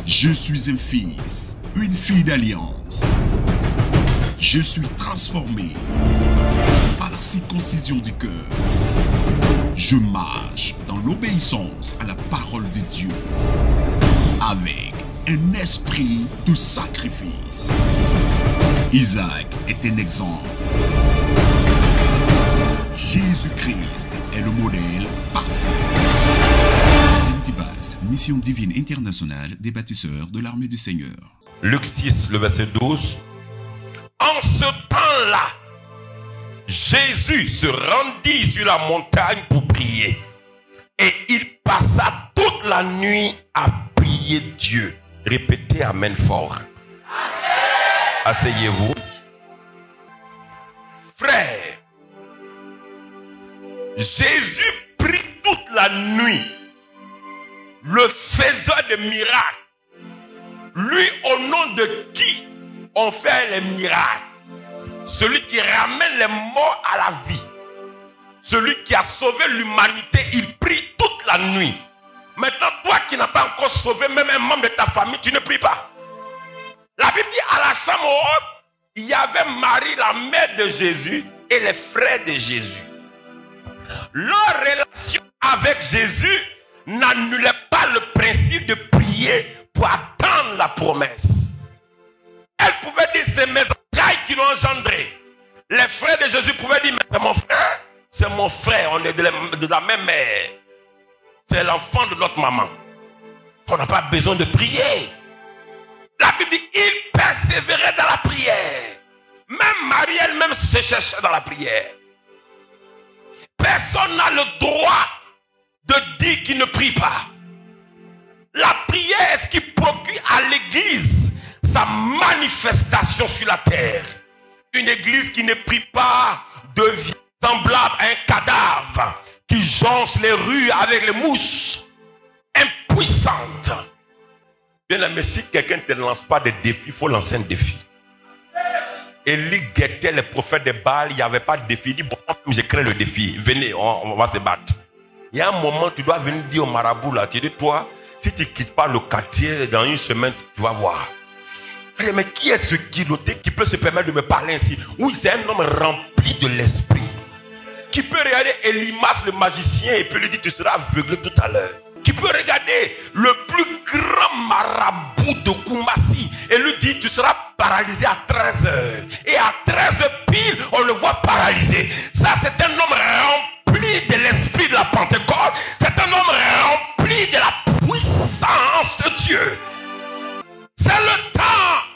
Je suis un fils, une fille d'alliance. Je suis transformé par la circoncision du cœur. Je marche dans l'obéissance à la parole de Dieu avec un esprit de sacrifice. Isaac est un exemple. Jésus-Christ est le modèle parfait. MTBAST, Mission Divine Internationale des Bâtisseurs de l'Armée du Seigneur. Luc 6, le verset 12. En ce temps-là, Jésus se rendit sur la montagne pour prier. Et il passa toute la nuit à prier Dieu. Répétez Amen fort. Amen. Asseyez-vous. Frère, Jésus prie toute la nuit. Le faiseur de miracles. Lui, au nom de qui on fait les miracles? Celui qui ramène les morts à la vie. Celui qui a sauvé l'humanité, il prie toute la nuit. Maintenant, toi qui n'as pas encore sauvé même un membre de ta famille, tu ne pries pas. La Bible dit à la chambre haute, il y avait Marie, la mère de Jésus, et les frères de Jésus. Leur relation avec Jésus n'annulait pas le principe de prier pour attendre la promesse. Elle pouvait dire, c'est mes entrailles qui l'ont engendré. Les frères de Jésus pouvaient dire, mais c'est mon frère, on est de la même mère. C'est l'enfant de notre maman. On n'a pas besoin de prier. La Bible dit, il persévérait dans la prière. Même Marie elle-même se cherchait dans la prière. Personne n'a le droit de dire qu'il ne prie pas. La prière est ce qui procure à l'église sa manifestation sur la terre. Une église qui ne prie pas devient semblable à un cadavre qui jonche les rues avec les mouches, impuissante. Bien aimé, si quelqu'un ne te lance pas de défi, il faut lancer un défi. Élie guettait les prophètes de Baal, il n'y avait pas de défi. Il dit, bon, je crée le défi, venez, on va se battre. Il y a un moment, tu dois venir dire au marabout, là, tu dis, toi, si tu ne quittes pas le quartier dans une semaine, tu vas voir. Mais qui est ce guilloté qui peut se permettre de me parler ainsi? Oui, c'est un homme rempli de l'esprit. Qui peut regarder Elimas le magicien et peut lui dire, tu seras aveuglé tout à l'heure. Qui peut regarder le plus grand marabout de Koumassi et lui dire, tu seras paralysé à 13h. Et à 13h pile, on le voit paralysé. Ça, c'est un homme rempli de l'esprit de la Pentecôte. C'est un homme rempli de la puissance de Dieu. C'est le temps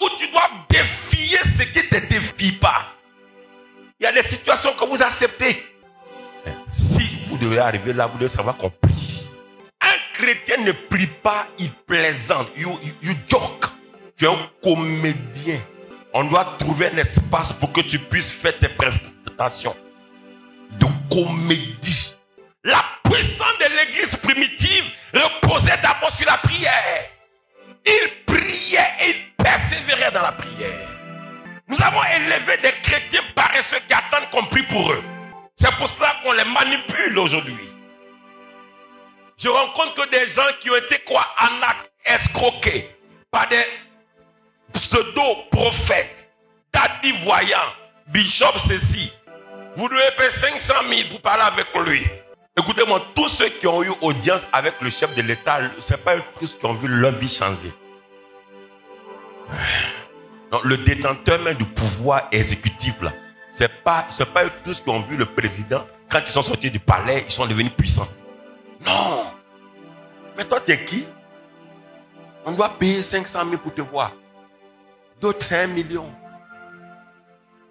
où tu dois défier ce qui ne te défie pas. Il y a des situations que vous acceptez. Si vous devez arriver là, vous devez savoir qu'on prie. Un chrétien ne prie pas, il plaisante. You joke. Tu es un comédien. On doit trouver un espace pour que tu puisses faire tes prestations de comédie. La puissance de l'église primitive reposait d'abord sur la prière. Il priait et il persévérait dans la prière. Nous avons élevé des chrétiens paresseux qui attendent qu'on prie pour eux. C'est pour cela qu'on les manipule aujourd'hui. Je rencontre que des gens qui ont été escroqués par des pseudo-prophètes, daddy voyants, bishop ceci. Vous devez payer 500 000 pour parler avec lui. Écoutez-moi, tous ceux qui ont eu audience avec le chef de l'État, ce n'est pas eux tous qui ont vu leur vie changer. Donc, le détenteur même du pouvoir exécutif, là, ce n'est pas eux tous qui ont vu le président, quand ils sont sortis du palais, ils sont devenus puissants. Non. Mais toi, tu es qui? On doit payer 500 000 pour te voir. D'autres, c'est 1 million.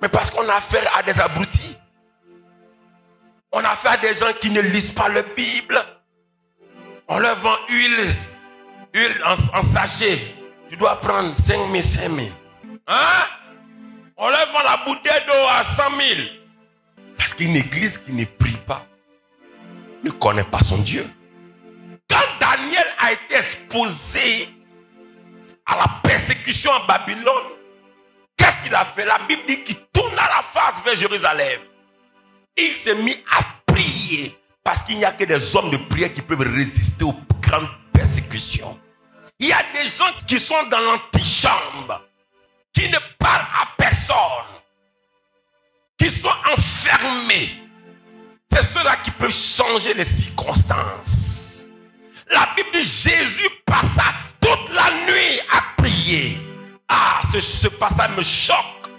Mais parce qu'on a affaire à des abrutis. On a affaire à des gens qui ne lisent pas la Bible. On leur vend huile en sachet. Tu dois prendre 5 000, 5 000. Hein? On leur vend la bouteille d'eau à 100 000. Parce qu'une église qui ne prie pas ne connaît pas son Dieu. Quand Daniel a été exposé à la persécution en Babylone, qu'est-ce qu'il a fait? La Bible dit qu'il tourna la face vers Jérusalem. Il s'est mis à prier parce qu'il n'y a que des hommes de prière qui peuvent résister aux grandes persécutions. Il y a des gens qui sont dans l'antichambre, qui ne parlent à personne, qui sont enfermés. C'est ceux-là qui peuvent changer les circonstances. La Bible dit Jésus passa toute la nuit à prier. Ah, ce passage me choque.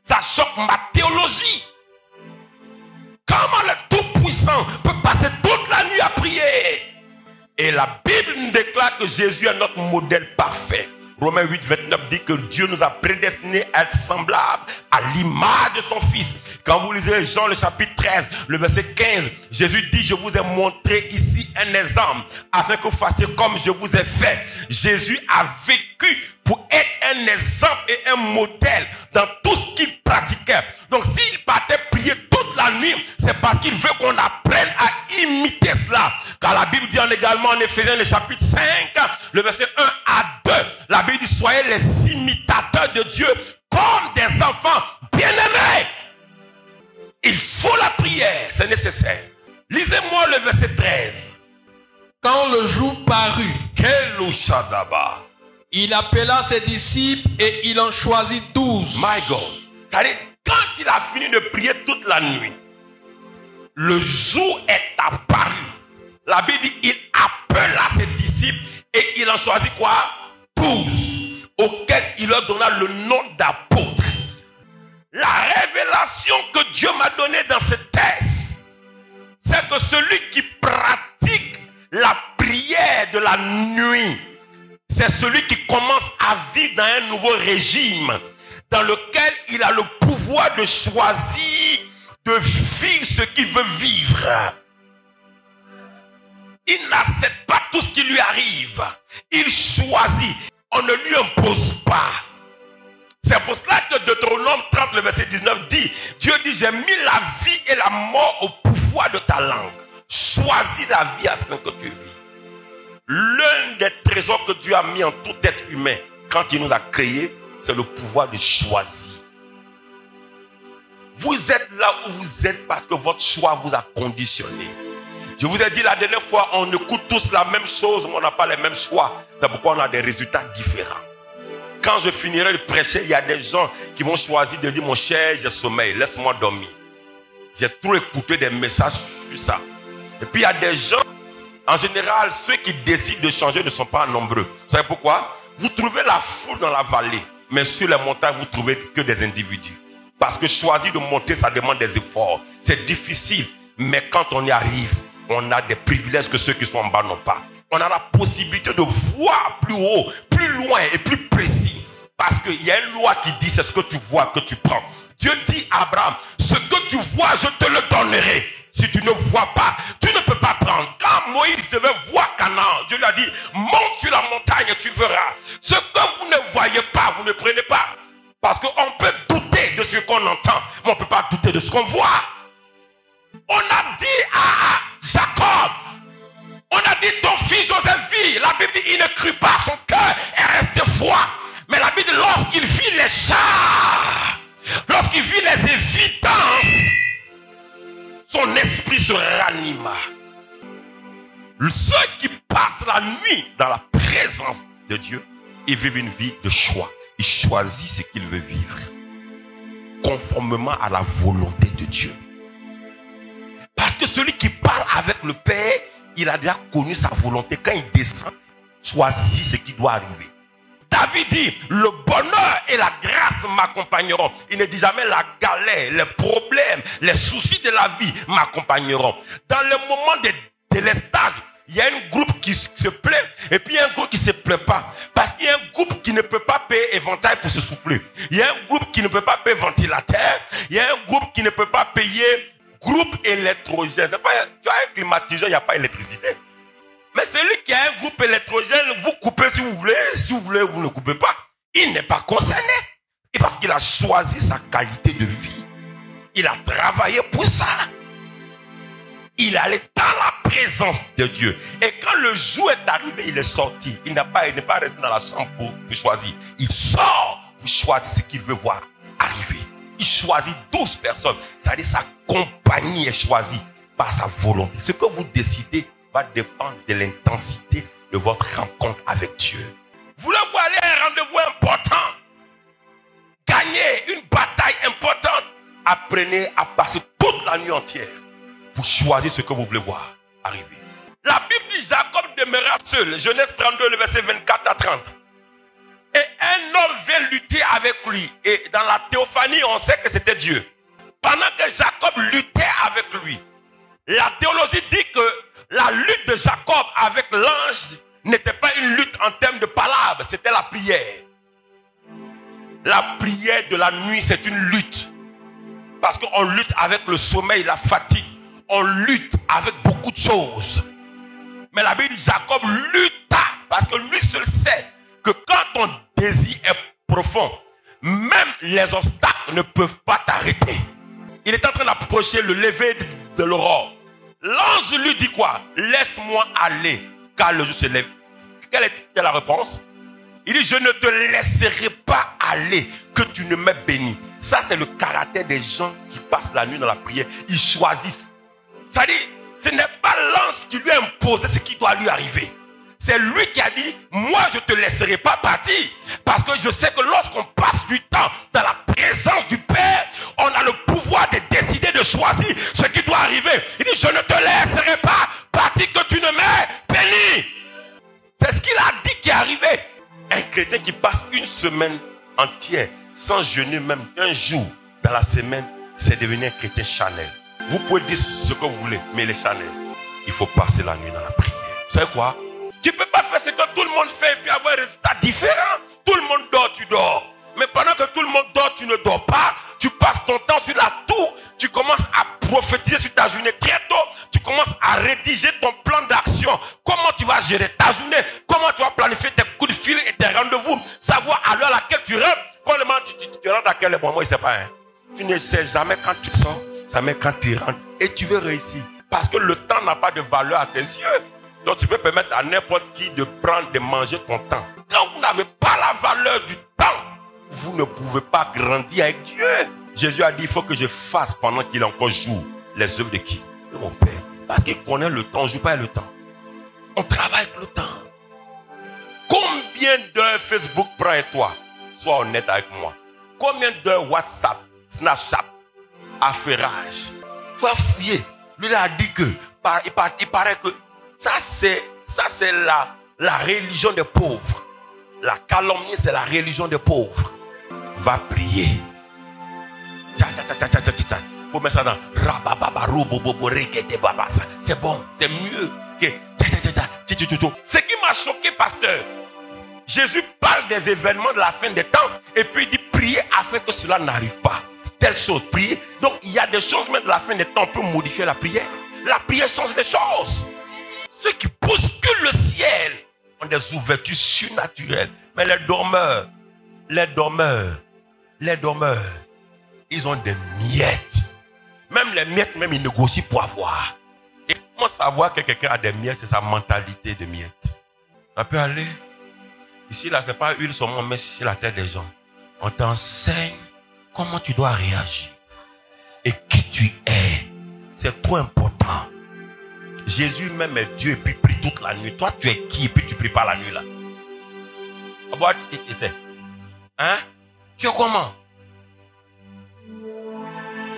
Ça choque ma théologie. Comment le Tout-Puissant peut passer toute la nuit à prier? Et la Bible nous déclare que Jésus est notre modèle parfait. Romains 8, 29 dit que Dieu nous a prédestinés à être semblables à l'image de son Fils. Quand vous lisez Jean le chapitre 13, le verset 15, Jésus dit, je vous ai montré ici un exemple, afin que vous fassiez comme je vous ai fait. Jésus a vécu pour être un exemple et un modèle dans tout ce qu'il pratiquait. Donc s'il partait prier toute la nuit, c'est parce qu'il veut qu'on apprenne à imiter cela. Car la Bible dit également en Éphésiens le chapitre 5, le verset 1 à 2, la Bible dit soyez les imitateurs de Dieu comme des enfants bien-aimés. Il faut la prière, c'est nécessaire. Lisez-moi le verset 13. Quand le jour parut, il appela ses disciples et il en choisit 12. My God. C'est-à-dire, quand il a fini de prier toute la nuit, le jour est apparu. La Bible dit, il appela ses disciples et il en choisit quoi? 12, auxquels il leur donna le nom d'apôtres. La révélation que Dieu m'a donnée dans ce texte, c'est que celui qui pratique la prière de la nuit, c'est celui qui commence à vivre dans un nouveau régime, dans lequel il a le pouvoir de choisir de vivre ce qu'il veut vivre. Il n'accepte pas tout ce qui lui arrive. Il choisit. On ne lui impose pas. C'est pour cela que Deutéronome 30, le verset 19 dit, Dieu dit, j'ai mis la vie et la mort au pouvoir de ta langue. Choisis la vie afin que tu vis. L'un des trésors que Dieu a mis en tout être humain, quand il nous a créés, c'est le pouvoir de choisir. Vous êtes là où vous êtes parce que votre choix vous a conditionné. Je vous ai dit la dernière fois, on écoute tous la même chose, mais on n'a pas les mêmes choix. C'est pourquoi on a des résultats différents. Quand je finirai de prêcher, il y a des gens qui vont choisir de dire, mon cher, j'ai sommeil, laisse-moi dormir. J'ai trop écouté des messages sur ça. Et puis il y a des gens, en général, ceux qui décident de changer ne sont pas nombreux. Vous savez pourquoi? Vous trouvez la foule dans la vallée, mais sur les montagnes, vous trouvez que des individus. Parce que choisir de monter, ça demande des efforts. C'est difficile, mais quand on y arrive, on a des privilèges que ceux qui sont en bas n'ont pas. On a la possibilité de voir plus haut, plus loin et plus précis. Parce qu'il y a une loi qui dit, c'est ce que tu vois que tu prends. Dieu dit à Abraham, ce que tu vois, je te le donnerai. Si tu ne vois pas, tu ne peux pas prendre. Quand Moïse devait voir Canaan, Dieu lui a dit, monte sur la montagne et tu verras. Ce que vous ne voyez pas, vous ne prenez pas. Parce qu'on peut douter de ce qu'on entend, mais on ne peut pas douter de ce qu'on voit. On a dit à Jacob, on a dit ton fils Joseph vit. La Bible dit il ne crut pas, son cœur est resté froid. Mais la Bible dit lorsqu'il vit les chars, lorsqu'il vit les évidences, son esprit se ranima. Ceux qui passent la nuit dans la présence de Dieu, ils vivent une vie de choix. Ils choisissent ce qu'ils veulent vivre conformément à la volonté de Dieu. Parce que celui qui parle avec le Père, il a déjà connu sa volonté. Quand il descend, choisit ce qui doit arriver. David dit, le bonheur et la grâce m'accompagneront. Il ne dit jamais la galère, les problèmes, les soucis de la vie m'accompagneront. Dans le moment de délestage, il y a un groupe qui se plaît et puis il y a un groupe qui ne se plaît pas. Parce qu'il y a un groupe qui ne peut pas payer éventail pour se souffler. Il y a un groupe qui ne peut pas payer ventilateur. Il y a un groupe qui ne peut pas payer groupe électrogène. C'est pas, tu as un climatiseur, il n'y a pas d'électricité. Mais celui qui a un groupe électrogène, vous coupez si vous voulez. Si vous voulez, vous ne coupez pas. Il n'est pas concerné. Et parce qu'il a choisi sa qualité de vie. Il a travaillé pour ça. Il allait dans la présence de Dieu. Et quand le jour est arrivé, il est sorti. Il n'est pas resté dans la chambre pour choisir. Il sort pour choisir ce qu'il veut voir arriver. Il choisit 12 personnes. C'est-à-dire sa compagnie est choisie par sa volonté. Ce que vous décidez va dépendre de l'intensité de votre rencontre avec Dieu. Voulez-vous aller à un rendez-vous important? Gagner une bataille importante? Apprenez à passer toute la nuit entière pour choisir ce que vous voulez voir arriver. La Bible dit Jacob demeura seul. Genèse 32, le verset 24 à 30. Et un homme vient lutter avec lui. Et dans la théophanie, on sait que c'était Dieu. Pendant que Jacob luttait avec lui, la théologie dit que la lutte de Jacob avec l'ange n'était pas une lutte en termes de palabres, c'était la prière. La prière de la nuit, c'est une lutte. Parce qu'on lutte avec le sommeil, la fatigue. On lutte avec beaucoup de choses. Mais la Bible dit Jacob lutta. Parce que lui seul sait que quand ton désir est profond, même les obstacles ne peuvent pas t'arrêter. Il est en train d'approcher le lever de l'aurore. L'ange lui dit quoi? Laisse-moi aller, car le jour se lève. Quelle était la réponse? Il dit, je ne te laisserai pas aller, que tu ne m'aies béni. Ça, c'est le caractère des gens qui passent la nuit dans la prière. Ils choisissent. C'est-à-dire, ce n'est pas l'ange qui lui a imposé ce qui doit lui arriver. C'est lui qui a dit, moi je ne te laisserai pas partir. Parce que je sais que lorsqu'on passe du temps dans la présence du Père, on a le pouvoir de décider de choisir ce qui doit arriver. Il dit, je ne te laisserai pas partir, que tu ne m'aies béni. C'est ce qu'il a dit qui est arrivé. Un chrétien qui passe une semaine entière sans jeûner même un jour dans la semaine, c'est devenu un chrétien charnel. Vous pouvez dire ce que vous voulez, mais les charnels, il faut passer la nuit dans la prière. Vous savez quoi? Tu ne peux pas faire ce que tout le monde fait et puis avoir un résultat différent. Tout le monde dort, tu dors. Mais pendant que tout le monde dort, tu ne dors pas. Tu passes ton temps sur la tour. Tu commences à prophétiser sur ta journée. Très tôt, tu commences à rédiger ton plan d'action. Comment tu vas gérer ta journée? Comment tu vas planifier tes coups de fil et tes rendez-vous? Savoir à l'heure à laquelle tu rentres. Probablement, tu rentres à quel moment? Moi, il ne sait pas. Hein. Tu ne sais jamais quand tu sors, jamais quand tu rentres. Et tu veux réussir. Parce que le temps n'a pas de valeur à tes yeux. Donc tu peux permettre à n'importe qui de prendre, de manger ton temps. Quand vous n'avez pas la valeur du temps, vous ne pouvez pas grandir avec Dieu. Jésus a dit, il faut que je fasse pendant qu'il est encore jour les œuvres de qui? De mon Père. Parce qu'il connaît le temps, on ne joue pas avec le temps. On travaille avec le temps. Combien d'heures Facebook prend et toi? Sois honnête avec moi. Combien d'heures WhatsApp, Snapchat, affairage? Tu vas fouiller. Lui il a dit que, il paraît que ça c'est la religion des pauvres. La calomnie, c'est la religion des pauvres. Va prier. Faut mettre ça dans c'est bon, c'est mieux que ce qui m'a choqué, pasteur. Jésus parle des événements de la fin des temps et puis il dit prier afin que cela n'arrive pas. Telle chose, prier. Donc il y a des choses même de la fin des temps, on peut modifier la prière. La prière change les choses. Ceux qui bousculent le ciel ont des ouvertures surnaturelles. Mais les dormeurs, ils ont des miettes. Même les miettes, même ils négocient pour avoir. Et comment savoir que quelqu'un a des miettes? C'est sa mentalité de miettes. Ça peut aller. Ici, là, ce n'est pas huile saumon, mais sur la tête des gens. On t'enseigne comment tu dois réagir. Et qui tu es. C'est trop important. Jésus même est Dieu et puis prie toute la nuit. Toi, tu es qui et puis tu pries pas la nuit là? Hein? Tu es comment?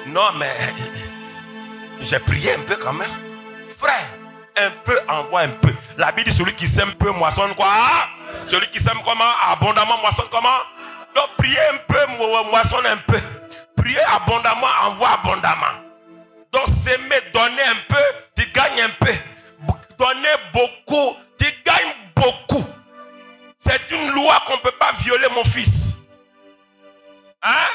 Non, mais j'ai prié un peu quand même. Frère, un peu envoie un peu. La Bible dit celui qui sème peu moissonne quoi? Celui qui sème comment? Abondamment moissonne comment? Donc priez un peu, moissonne un peu. Priez abondamment, envoie abondamment. Donc s'aimer, donner un peu, tu gagnes un peu. Donner beaucoup, tu gagnes beaucoup. C'est une loi qu'on ne peut pas violer, mon fils. Hein?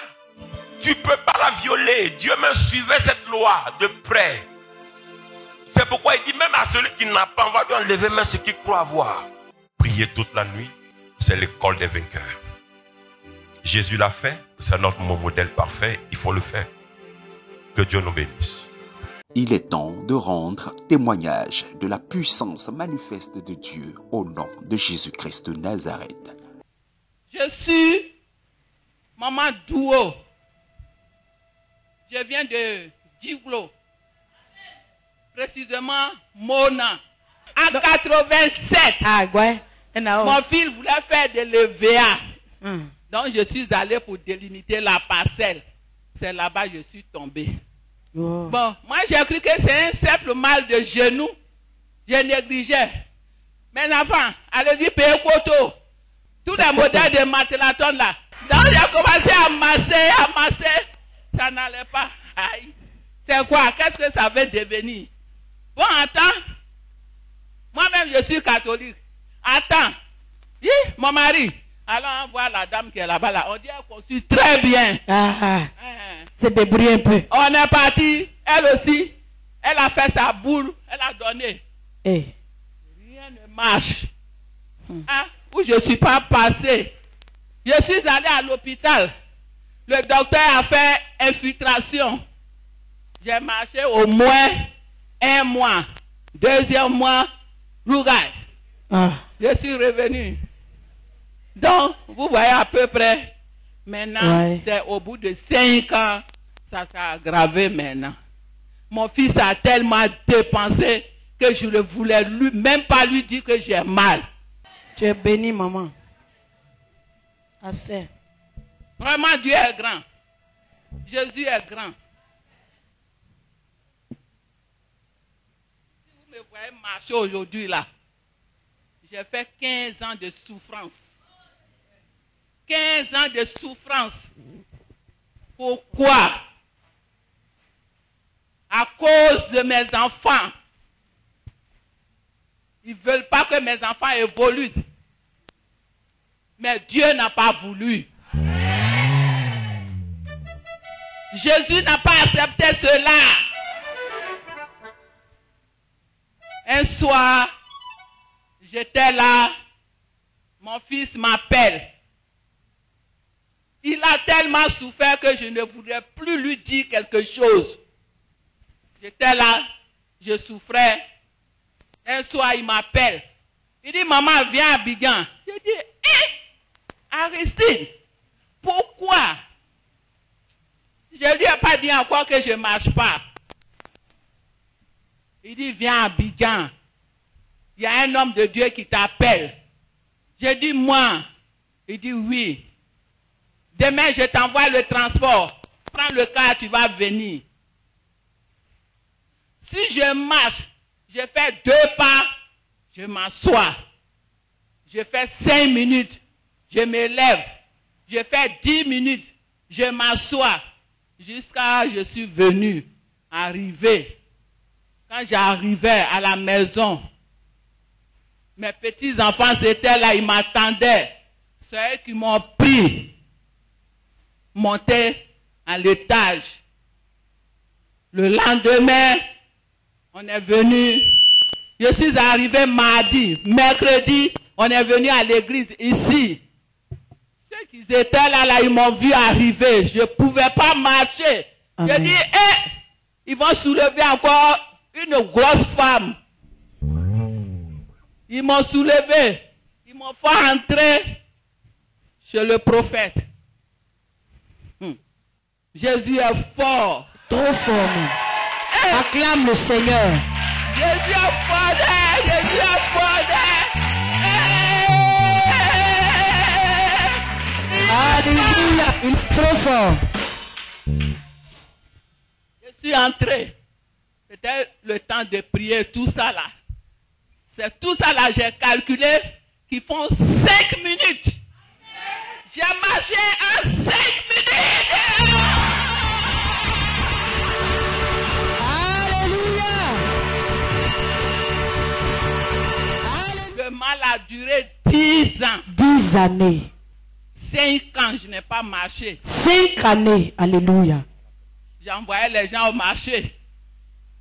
Tu ne peux pas la violer. Dieu me suivait cette loi de près. C'est pourquoi il dit même à celui qui n'a pas, on va lui enlever même ce qu'il croit avoir. Prier toute la nuit, c'est l'école des vainqueurs. Jésus l'a fait, c'est notre modèle parfait, il faut le faire. Que Dieu nous bénisse. Il est temps de rendre témoignage de la puissance manifeste de Dieu au nom de Jésus-Christ de Nazareth. Je suis Maman Douo. Je viens de Djiglo. Précisément Mona. En 87, Ah, ouais. mon fils voulait faire de l'EVA. Donc je suis allé pour délimiter la parcelle. C'est là-bas que je suis tombé. Oh. Bon, moi j'ai cru que c'est un simple mal de genou. Je négligeais. Mes enfants, allez-y, payez Koto. Tous les modèles de matelaton là. Donc j'ai commencé à masser. Ça n'allait pas. Aïe. C'est quoi? Qu'est-ce que ça veut devenir? Bon, attends. Moi-même, je suis catholique. Attends. Mon mari. Alors, on voit la dame qui est là-bas. Là. On dit qu'elle conçue très bien. C'est débrouillé un peu. On est parti. Elle aussi. Elle a fait sa boule. Elle a donné. Rien ne marche. Où je ne suis pas passé. Je suis allé à l'hôpital. Le docteur a fait infiltration. J'ai marché au moins 1 mois. 2e mois, rougaille. Je suis revenu. Donc, vous voyez à peu près. Maintenant, c'est au bout de 5 ans, ça s'est aggravé maintenant. Mon fils a tellement dépensé que je ne voulais même pas lui dire que j'ai mal. Tu es béni, maman. Assez. Vraiment, Dieu est grand. Jésus est grand. Si vous me voyez marcher aujourd'hui là, j'ai fait 15 ans de souffrance. 15 ans de souffrance. Pourquoi? À cause de mes enfants. Ils ne veulent pas que mes enfants évoluent. Mais Dieu n'a pas voulu. Jésus n'a pas accepté cela. Un soir, j'étais là, mon fils m'appelle. Il a tellement souffert que je ne voudrais plus lui dire quelque chose. J'étais là, je souffrais. Un soir, il m'appelle. Il dit, maman, viens à Abidjan. Je dis, Aristide, pourquoi? Je ne lui ai pas dit encore que je ne marche pas. Il dit, viens à Abidjan. Il y a un homme de Dieu qui t'appelle. Je dis, moi. Il dit, oui. Demain, je t'envoie le transport. Prends le car, tu vas venir. Si je marche, je fais 2 pas, je m'assois. Je fais 5 minutes, je me lève. Je fais 10 minutes, je m'assois. Jusqu'à je suis venu, arrivé. Quand j'arrivais à la maison, mes petits-enfants étaient là, ils m'attendaient. C'est eux qui m'ont pris, monté à l'étage. Le lendemain, on est venu. Je suis arrivé mardi. Mercredi, on est venu à l'église ici. Ceux qui étaient là, ils m'ont vu arriver. Je ne pouvais pas marcher. Amen. Je dis, ils vont soulever encore une grosse femme. Ils m'ont soulevé. Ils m'ont fait entrer chez le prophète. Jésus est fort. Trop fort. Acclame le Seigneur. Jésus est fort. Jésus est fort. Alléluia. Il est trop fort. Je suis entré. C'était le temps de prier, tout ça là. C'est tout ça là, j'ai calculé qu'ils font 5 minutes. J'ai marché en 5 minutes. Le mal a duré 10 ans. 10 années. 5 ans, je n'ai pas marché. 5 années. Alléluia. J'envoyais les gens au marché.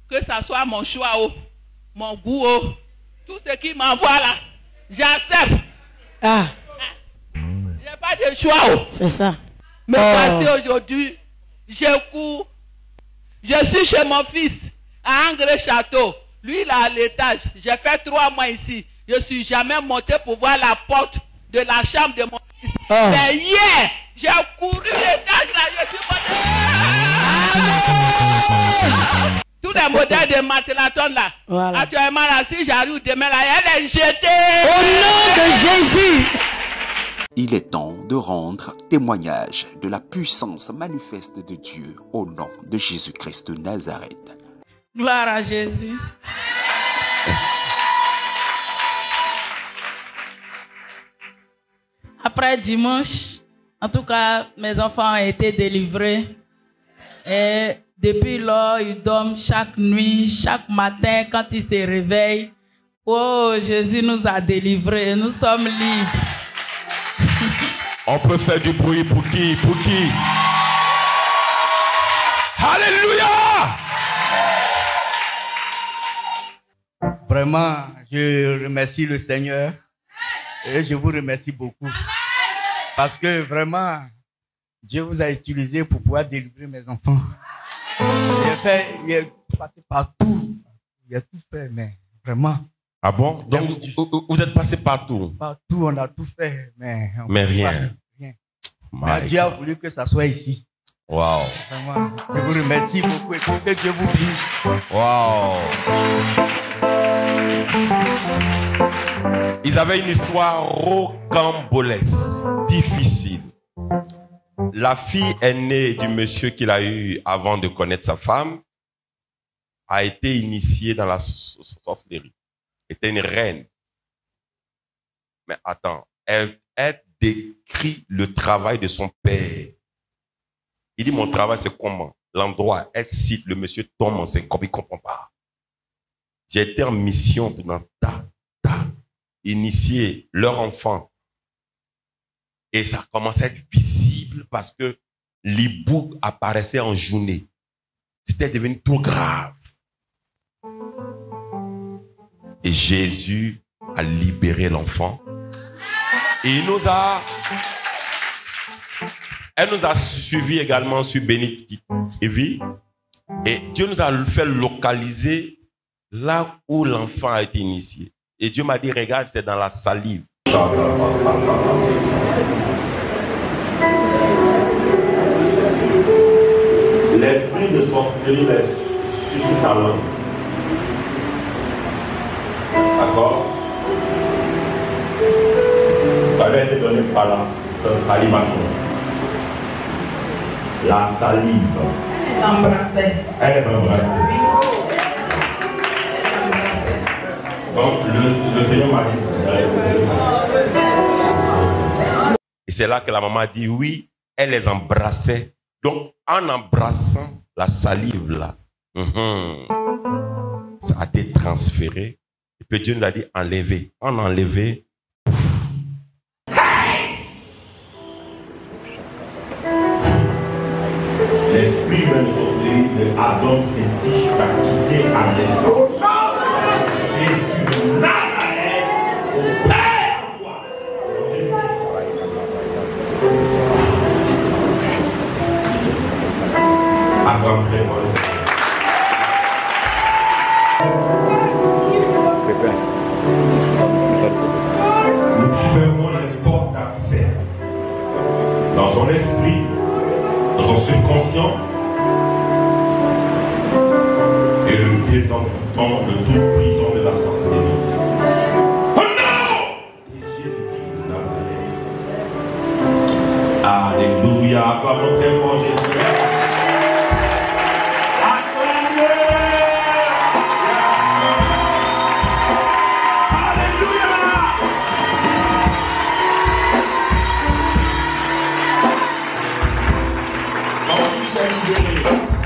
Que ce soit mon choix, mon goût, tout ce qui m'envoie là, j'accepte. Je n'ai pas de choix. C'est ça. Mais voici aujourd'hui, je cours. Je suis chez mon fils à Angré-Château. Lui, il est à l'étage. J'ai fait 3 mois ici. Je ne suis jamais monté pour voir la porte de la chambre de mon fils. Mais hier, j'ai couru l'étage là. Je suis monté. Tout tous les modèles de Matelaton là. Voilà. Actuellement là, si j'arrive demain là, elle est jetée. Au nom de Jésus. Il est temps de rendre témoignage de la puissance manifeste de Dieu au nom de Jésus-Christ de Nazareth. Gloire à Jésus. Après dimanche, en tout cas, mes enfants ont été délivrés. Et depuis lors, ils dorment chaque nuit, chaque matin, quand ils se réveillent. Oh, Jésus nous a délivrés. Nous sommes libres. On peut faire du bruit pour qui? Pour qui? Alléluia! Vraiment, je remercie le Seigneur et je vous remercie beaucoup. Parce que vraiment, Dieu vous a utilisé pour pouvoir délivrer mes enfants. Il a passé partout. Il a tout fait, mais vraiment. Ah bon? Donc, vous êtes passé partout? Partout, on a tout fait, mais rien. Mais Dieu a voulu que ça soit ici. Wow. Vraiment, je vous remercie beaucoup et que Dieu vous bénisse. Wow. Ils avaient une histoire rocambolesque, difficile. La fille aînée du monsieur qu'il a eu avant de connaître sa femme a été initiée dans la sorcellerie. Était une reine. Mais attends, elle décrit le travail de son père. Il dit, mon travail, c'est comment? L'endroit, elle cite, le monsieur tombe en syncope, il ne comprend pas. J'ai été en mission pendant initier leur enfant. Et ça commençait à être visible parce que l'hibou apparaissait en journée. C'était devenu trop grave. Et Jésus a libéré l'enfant. Et elle nous a suivis également sur Bénite TV. Et Dieu nous a fait localiser là où l'enfant a été initié. Et Dieu m'a dit, regarde, c'est dans la salive. L'esprit de sorcellerie est sur sa langue. D'accord? Ça lui a été donné par la salivation. La salive. Elle est embrassée. Donc le Seigneur m'a dit. Et c'est là que la maman a dit oui, elle les embrassait. Donc en embrassant la salive là, ça a été transféré. Et puis Dieu nous a dit enlever. On a enlevé. L'esprit même sorcellerie de Adam s'est dit à quitter à l'époque. Jésus de Nazareth, au Père en toi. Attends, très bon. Nous fermons les portes d'accès dans son esprit, dans son subconscient, et le désenvoûtant de toute prison de la sorcellerie. Oh non! Et Jésus-Christ de Nazareth. Alléluia. Acclamons très fort Jésus.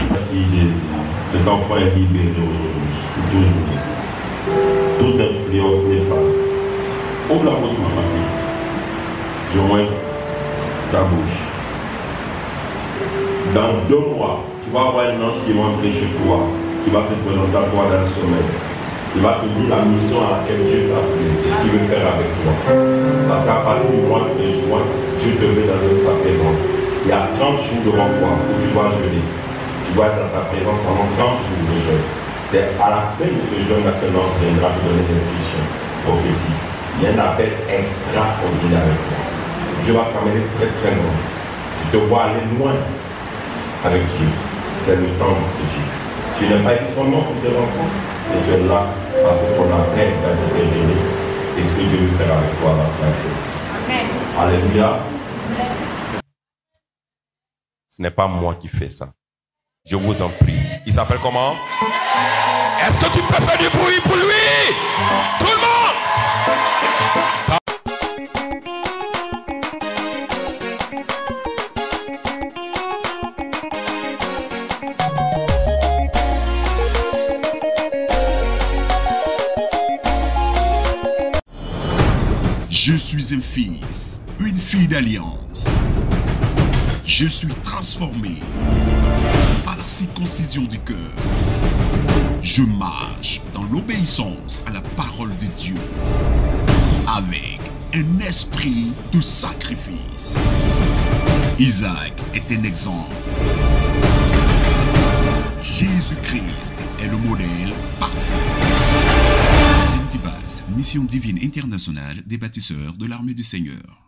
Merci Jésus. Cet enfant est libéré aujourd'hui. Toute influence néfaste. Ouvre la bouche, ma fille. Je vois ta bouche. Dans 2 mois, tu vas avoir un ange qui va entrer chez toi, qui va se présenter à toi dans le sommeil. Il va te dire la mission à laquelle Dieu t'a appelé et ce qu'il veut faire avec toi. Parce qu'à partir du mois de juin, Dieu te met dans sa présence. Il y a 30 jours devant toi où tu dois jeûner. Tu dois être dans sa présence pendant 30 jours de jeûne. C'est à la fin de ce jeûne que l'ange viendra te donner des instructions prophétiques. Il y a un appel extraordinaire avec ça. Dieu va t'amener très très loin. Tu te vois aller loin avec Dieu. C'est le temps de Dieu. Tu Tu n'as pas écrit son nom pour tes enfants. Et tu es là parce que ton appel t'a déterminé. C'est ce que Dieu veut faire avec toi, Christ. Alléluia. Ce n'est pas moi qui fais ça. Je vous en prie. Il s'appelle comment? Est-ce que tu peux faire du bruit pour lui? Tout le monde! Je suis un fils, une fille d'alliance. Je suis transformé par la circoncision du cœur. Je marche dans l'obéissance à la parole de Dieu avec un esprit de sacrifice. Isaac est un exemple. Jésus-Christ est le modèle parfait. Mission divine internationale des bâtisseurs de l'armée du Seigneur.